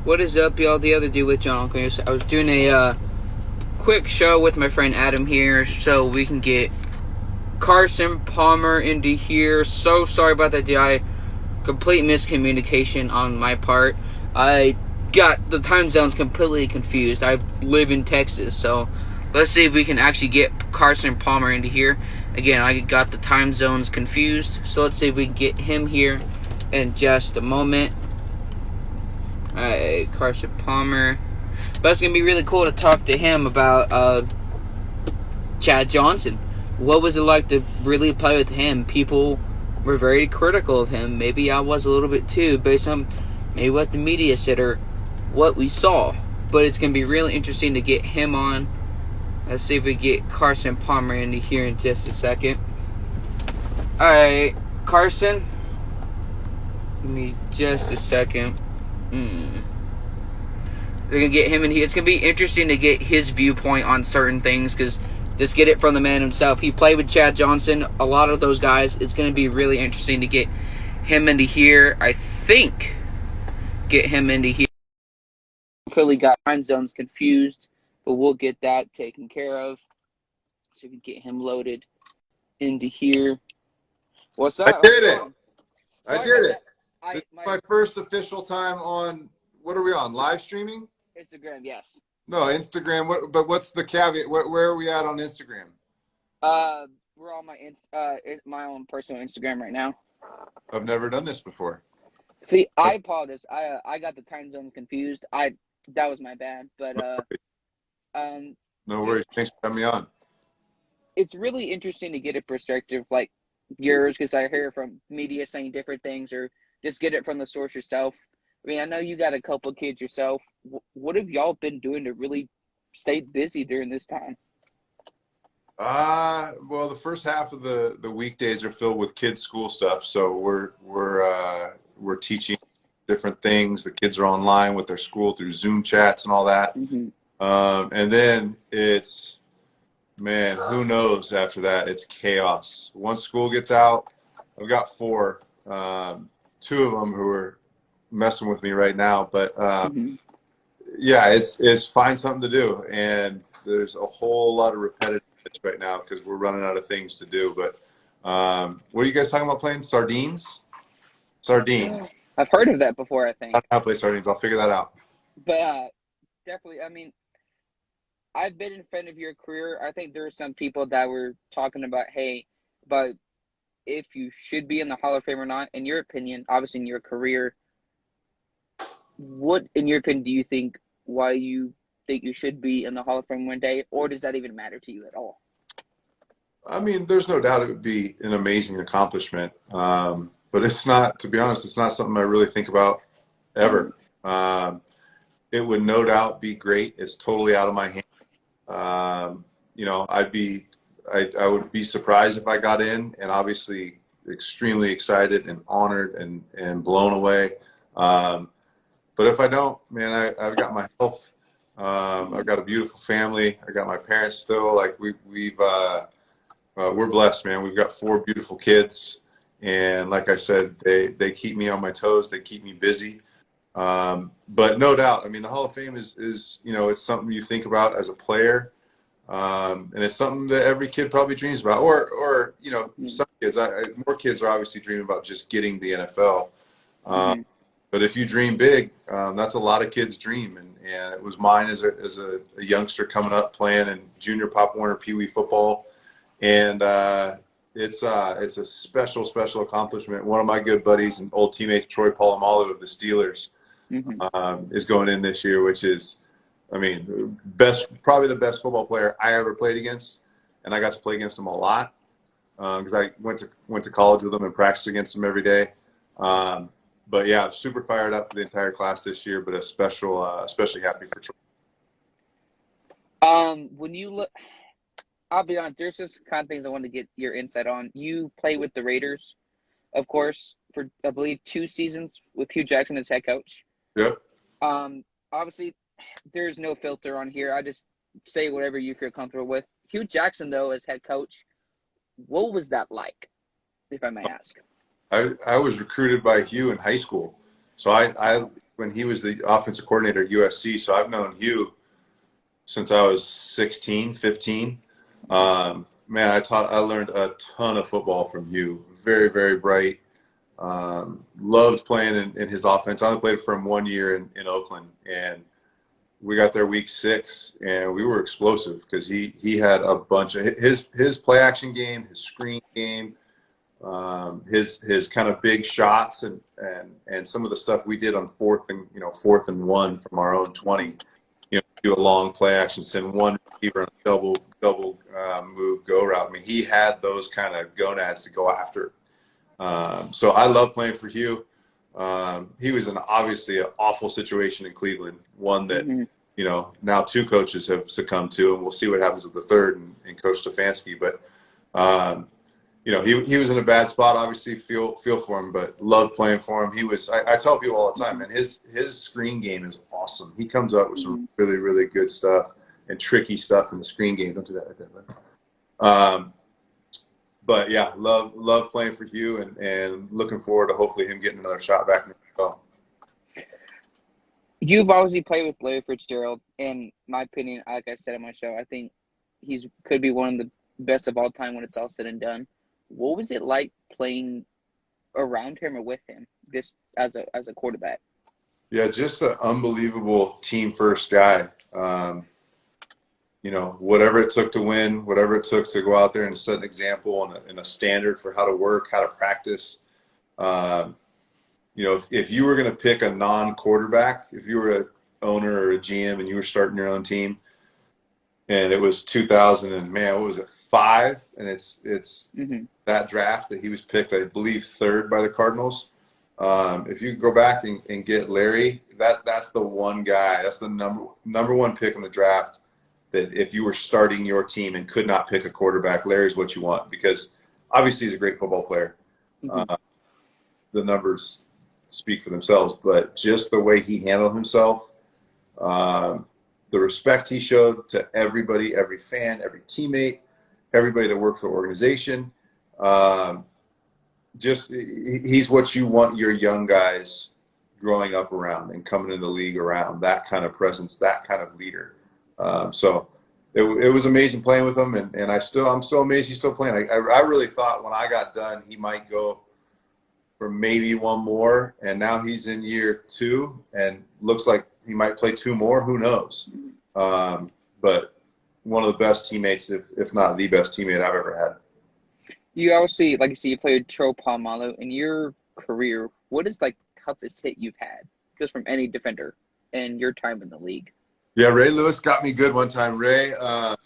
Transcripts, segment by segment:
What is up, y'all? The other dude with John Uncle. I was doing a quick show with my friend Adam here so we can get Carson Palmer into here. So sorry about that, dude. Complete miscommunication on my part. I got the time zones completely confused. I live in Texas, so let's see if we can actually get Carson Palmer into here. Again, I got the time zones confused, so let's see if we can get him here in just a moment. Alright, Carson Palmer. But it's going to be really cool to talk to him about Chad Johnson. What was it like to really play with him? People were very critical of him. Maybe I was a little bit too, based on maybe what the media said or what we saw. But it's going to be really interesting to get him on. Let's see if we get Carson Palmer into here in just a second. Alright, Carson. Give me just a second. They're going to get him in here. It's going to be interesting to get his viewpoint on certain things because just get it from the man himself. He played with Chad Johnson, a lot of those guys. It's going to be really interesting to get him into here. I think get him into here. Philly got time zones confused, but we'll get that taken care of. So we can get him loaded into here. What's up? I did it. I Sorry did about it. that. This is my first official time on, what are we on, live streaming? Instagram, yes. No, Instagram. But what's the caveat? Where are we at on Instagram? We're on my own personal Instagram right now. I've never done this before. See, I apologize. I got the time zones confused. That was my bad. But No worries. Thanks for having me on. it's really interesting to get a perspective like yours because I hear from media saying different things or just get it from the source yourself. I mean, I know you got a couple kids yourself. What have y'all been doing to really stay busy during this time? Well, the first half of the weekdays are filled with kids' school stuff. So we're teaching different things. The kids are online with their school through Zoom chats and all that. Mm-hmm. And then it's, man, who knows after that? It's chaos. Once school gets out, I've got four, two of them who are messing with me right now. But yeah, it's find something to do. And there's a whole lot of repetitive right now because we're running out of things to do. But what are you guys talking about playing? Sardines? Sardine. I've heard of that before, I think. I'll play sardines. I'll figure that out. But definitely, I mean, I've been in front of your career. I think there are some people that were talking about, hey, but if you should be in the Hall of Fame or not, in your opinion, obviously in your career, what, in your opinion, do you think why you think you should be in the Hall of Fame one day, or does that even matter to you at all? I mean, there's no doubt it would be an amazing accomplishment. But it's not, to be honest, it's not something I really think about ever. It would no doubt be great. It's totally out of my hands. You know, I would be surprised if I got in, and obviously extremely excited and honored and blown away. But if I don't, man, I've got my health. I've got a beautiful family. I got my parents still. Like we're blessed, man. We've got four beautiful kids, and like I said, they keep me on my toes. They keep me busy. But no doubt, I mean, the Hall of Fame is you know, it's something you think about as a player, and it's something that every kid probably dreams about. Or you know, some kids, more kids are obviously dreaming about just getting the NFL. But if you dream big, that's a lot of kids' dream, and it was mine as a youngster coming up playing in junior Pop Warner Pee Wee football, and it's a special accomplishment. One of my good buddies and old teammates, Troy Polamalu of the Steelers, is going in this year, which is, I mean, probably the best football player I ever played against, and I got to play against him a lot because I went to college with him and practiced against him every day. But yeah, I'm super fired up for the entire class this year, but especially happy for Troy. When you look, I'll be honest, there's just kind of things I want to get your insight on. You play with the Raiders, of course, for I believe 2 seasons with Hugh Jackson as head coach. Yep. Obviously, there's no filter on here. I just say whatever you feel comfortable with. Hugh Jackson, though, as head coach, what was that like, if I may ask? I was recruited by Hugh in high school. So I when he was the offensive coordinator at USC. So I've known Hugh since I was 16, 15. Man, I learned a ton of football from Hugh. Very, very bright. Loved playing in his offense. I only played for him 1 year in Oakland, and we got there week 6, and we were explosive because he had a bunch of his play action game, his screen game, his kind of big shots, and some of the stuff we did on 4th and 1 from our own 20. Do a long play action, send one receiver on a double move go route. I mean, he had those kind of gonads to go after. So I love playing for Hugh. He was in obviously an awful situation in Cleveland, one that now 2 coaches have succumbed to, and we'll see what happens with the third and Coach Stefanski. But he was in a bad spot. Obviously, feel for him, but love playing for him. He was. I tell people all the time, man. His screen game is awesome. He comes up with some really, really good stuff and tricky stuff in the screen game. Don't do that right there, but yeah, love playing for Hugh, and looking forward to hopefully him getting another shot back in the NFL. You've obviously played with Larry Fitzgerald. In my opinion, like I said on my show, I think could be one of the best of all time when it's all said and done. What was it like playing around him or with him, just as a quarterback? Yeah, just an unbelievable team first guy. Whatever it took to win, whatever it took to go out there and set an example and a standard for how to work, how to practice. If you were going to pick a non-quarterback, if you were an owner or a GM and you were starting your own team, and it was 2000 and man, what was it, 5? And it's that draft that he was picked, I believe, 3rd by the Cardinals. If you go back and get Larry, that's the one guy, that's the number one pick in the draft. That if you were starting your team and could not pick a quarterback, Larry's what you want, because obviously he's a great football player. The numbers speak for themselves, but just the way he handled himself, the respect he showed to everybody, every fan, every teammate, everybody that worked for the organization. He's what you want your young guys growing up around and coming into the league around, that kind of presence, that kind of leader. So it was amazing playing with him, and I'm so amazed he's still playing. I really thought when I got done he might go for maybe one more, and now he's in year 2 and looks like he might play 2 more. Who knows? But one of the best teammates, if not the best teammate I've ever had. You obviously, like you said, you played Carson Palmer. In your career, what is like the toughest hit you've had, just from any defender in your time in the league? Yeah, Ray Lewis got me good one time. Ray got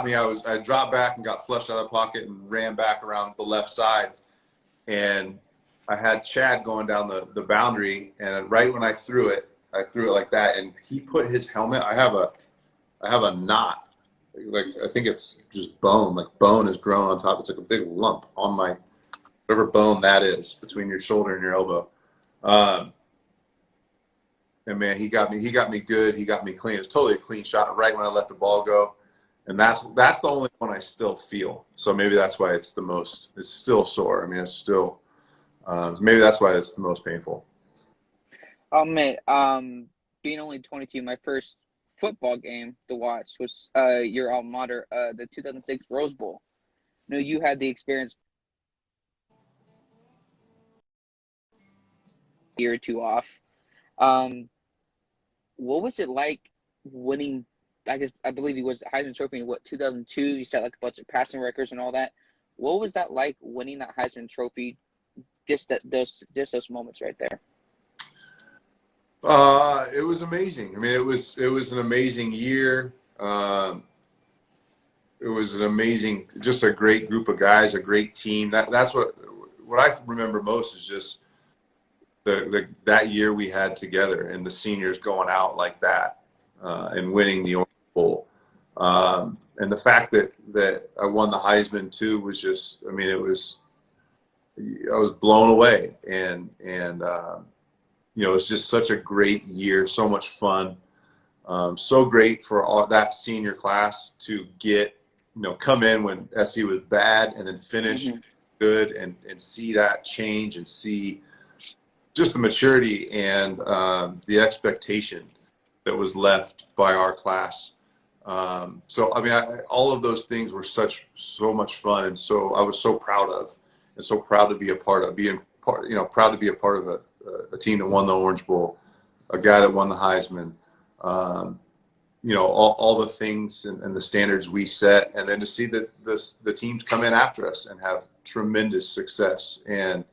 me. I dropped back and got flushed out of the pocket and ran back around the left side, and I had Chad going down the boundary, and right when I threw it like that, and he put his helmet. I have a knot, like I think it's just bone. Like bone has grown on top. It's like a big lump on my whatever bone that is between your shoulder and your elbow. And man, he got me good. He got me clean. It was totally a clean shot right when I let the ball go. And that's the only one I still feel. So maybe that's why it's still sore. I mean, it's still, maybe that's why it's the most painful. Oh man, being only 22, my first football game to watch was your alma mater, the 2006 Rose Bowl. You had the experience a year or 2 off. What was it like winning? I believe he was the Heisman Trophy in 2002. You set like a bunch of passing records and all that. What was that like winning that Heisman Trophy? Just those moments right there. It was amazing. I mean, it was an amazing year. It was an amazing, just a great group of guys, a great team. That's what I remember most is just that year we had together and the seniors going out like that and winning the Orange Bowl. And the fact that I won the Heisman too was just, I mean, I was blown away, and it was just such a great year, so much fun. So great for all that senior class to get, come in when SC was bad and then finish good and see that change and see just the maturity and the expectation that was left by our class. So I mean, all of those things were so much fun, and so I was so proud of, and so proud to be a part of, proud to be a part of a team that won the Orange Bowl, a guy that won the Heisman. All the things and the standards we set, and then to see that the teams come in after us and have tremendous success. And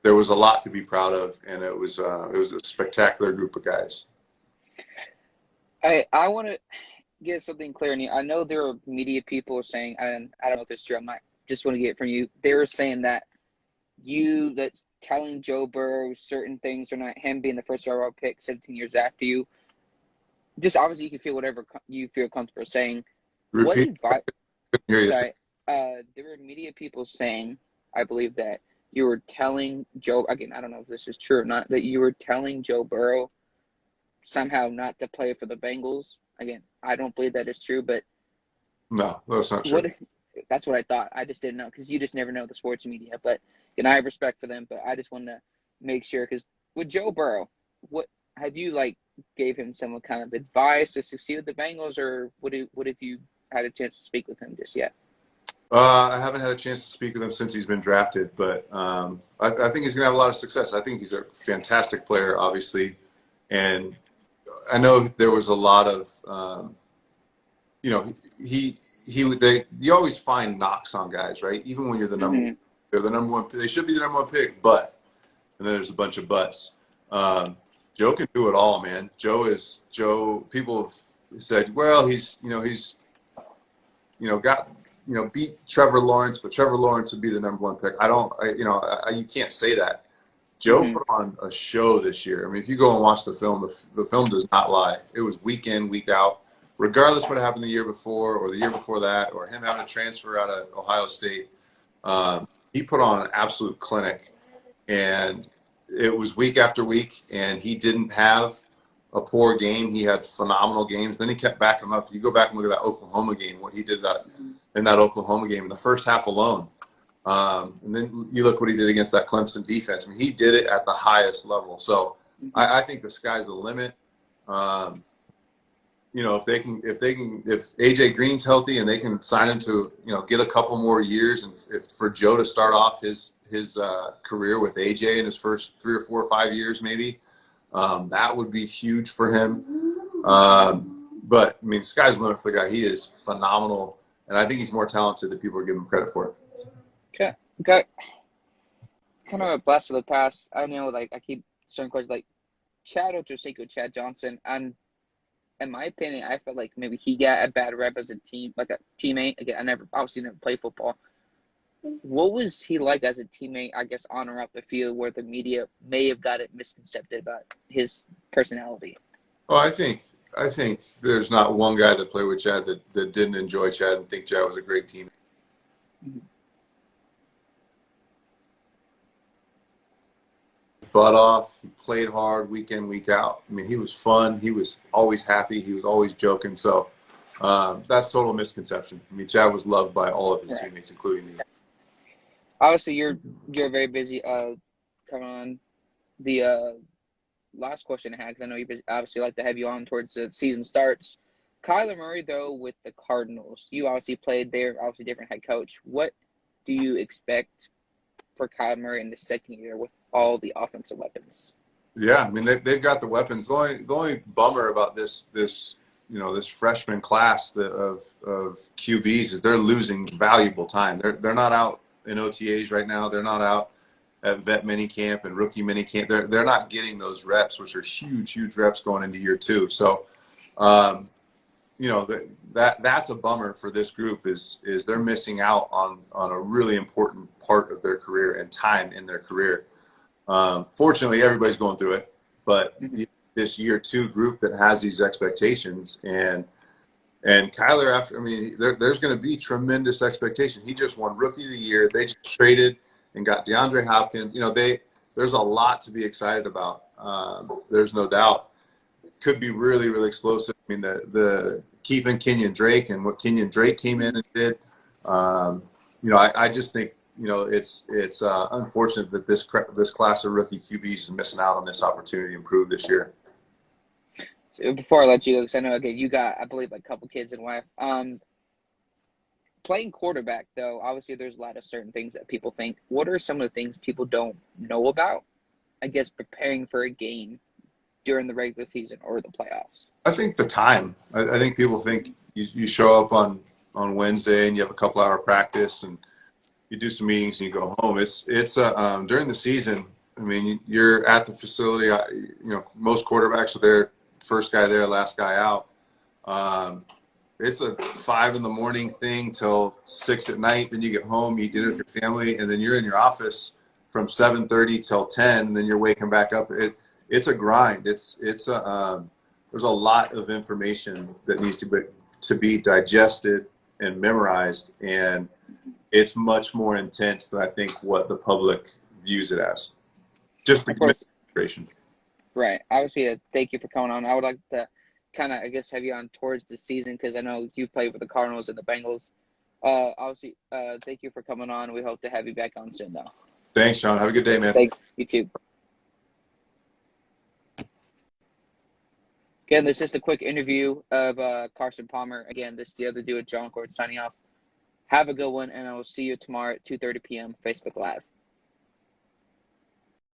there was a lot to be proud of, and it was a spectacular group of guys. I want to get something clear. And I know there are media people saying, and I don't know if it's true. Just want to get it from you. They were saying that that's telling Joe Burrow certain things, or not him being the first overall pick 17 years after you. Just obviously, you can feel whatever you feel comfortable saying. Repeat. Sorry, there were media people saying, I believe, that you were telling Joe, again, I don't know if this is true or not, that you were telling Joe Burrow somehow not to play for the Bengals. Again, I don't believe that is true, but no, that's not true. That's what I thought. I just didn't know, because you just never know the sports media. But and I have respect for them, but I just wanted to make sure, because with Joe Burrow, what have you gave him some kind of advice to succeed with the Bengals, or what have you had a chance to speak with him just yet? I haven't had a chance to speak with him since he's been drafted, but I think he's going to have a lot of success. I think he's a fantastic player, obviously, and I know there was a lot of, you always find knocks on guys, right? Even when you're the number, they're the number one. They should be the number one pick, but, and then there's a bunch of buts. Joe can do it all, man. Joe. People have said, well, he's beat Trevor Lawrence, but Trevor Lawrence would be the number one pick. You can't say that. Joe put on a show this year. I mean, if you go and watch the film, the film does not lie. It was week in, week out, regardless what happened the year before or the year before that, or him having to transfer out of Ohio State. He put on an absolute clinic, and it was week after week, and he didn't have a poor game. He had phenomenal games. Then he kept backing them up. You go back and look at that Oklahoma game, what he did in that Oklahoma game in the first half alone. And then you look what he did against that Clemson defense. I mean, he did it at the highest level. So I think the sky's the limit. If AJ Green's healthy and they can sign him to, get a couple more years, and for Joe to start off his career with AJ in his first 3 or 4 or 5 years, maybe, that would be huge for him. But I mean, sky's the limit for the guy. He is phenomenal, and I think he's more talented than people are giving him credit for. Okay. Kind of a blast of the past. I know, I keep certain questions Chad Chad Johnson. And in my opinion, I felt like maybe he got a bad rep as a teammate. Again, I never played football. What was he like as a teammate, I guess, on or off the field, where the media may have got it misconcepted about his personality? Well, I think there's not one guy that played with Chad that didn't enjoy Chad and think Chad was a great teammate. Butt off. He played hard week in, week out. I mean, he was fun. He was always happy. He was always joking. So that's total misconception. I mean, Chad was loved by all of his teammates, including me. Obviously, you're very busy. Coming on the last question I had, because I know you obviously like to have you on towards the season starts. Kyler Murray, though, with the Cardinals, you obviously played there. Obviously, different head coach. What do you expect for Kyler Murray in the second year with all the offensive weapons? Yeah, I mean they've got the weapons. The only bummer about this freshman class of QBs is they're losing valuable time. They're not out in OTAs right now. They're not out at vet minicamp and rookie minicamp. They're not getting those reps, which are huge reps going into year 2. So that's a bummer for this group is they're missing out on a really important part of their career and time in their career. Fortunately, everybody's going through it, but this year 2 group that has these expectations and Kyler, there's going to be tremendous expectation. He just won Rookie of the Year. They just traded and got DeAndre Hopkins. There's a lot to be excited about. There's no doubt. Could be really, really explosive. I mean, the keeping Kenyon Drake and what Kenyon Drake came in and did. I just think, it's unfortunate that this class of rookie QBs is missing out on this opportunity to improve this year. So before I let you go, because I know again you got, I believe, like a couple kids and wife. Playing quarterback though, obviously there's a lot of certain things that people think. What are some of the things people don't know about, I guess, preparing for a game during the regular season or the playoffs? I think the time. I think people think you show up on Wednesday and you have a couple hour practice and you do some meetings and you go home. It's during the season. I mean, you're at the facility. Most quarterbacks are there, first guy there, last guy out. It's a 5 a.m. thing till 6 p.m. Then you get home, you eat dinner with your family, and then you're in your office from 7:30 till 10. And then you're waking back up. It's a grind. There's a lot of information that needs to be digested and memorized, and it's much more intense than I think what the public views it as. Just the administration. Right. Obviously, thank you for coming on. I would like to kind of, I guess, have you on towards the season because I know you played with the Cardinals and the Bengals. Obviously, thank you for coming on. We hope to have you back on soon, though. Thanks, Sean. Have a good day, man. Thanks. You too. Again, this is just a quick interview of Carson Palmer. Again, this is the other dude, John Cord, signing off. Have a good one, and I will see you tomorrow at 2:30 p.m. Facebook Live.